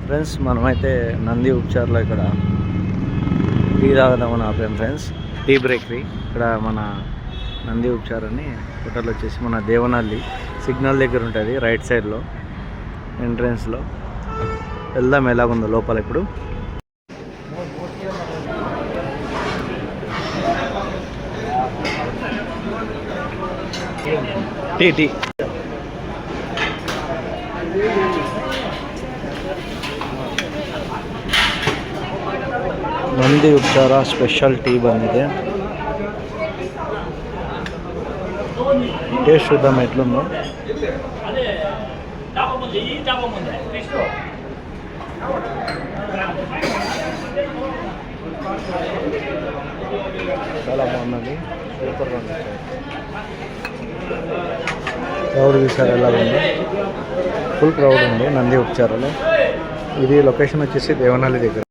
Friends మనమైతే నంది ఉపచార్లో ఇక్కడ tea తాగదామని ఆపాం friends. Tea బ్రేకరీ ఇక్కడ మన నంది ఉపచార్ అని హోటల్ వచ్చేసి మన దేవనహల్లి సిగ్నల్ దగ్గర ఉంటుంది, రైట్ సైడ్లో ఎంట్రన్స్లో. వెళ్దాం ఎలాగుందో లోపల. ఇప్పుడు టీ టీ ನಂದಿ ಉಪಚಾರ ಸ್ಪೆಷಲ್ ಟೀ ಬಂದಿದೆ. ಟೇಸ್ಟ್ చూద్దాం ఎట్లుందో. చాలా బాగున్నది, సూపర్గా ఉంది. క్రౌడ్ చూసారు ఎలా ఉంది, ఫుల్ క్రౌడ్ ఉంది నంది ఉపచారాలు. ఇది లొకేషన్ వచ్చేసి దేవనహల్లి దగ్గర.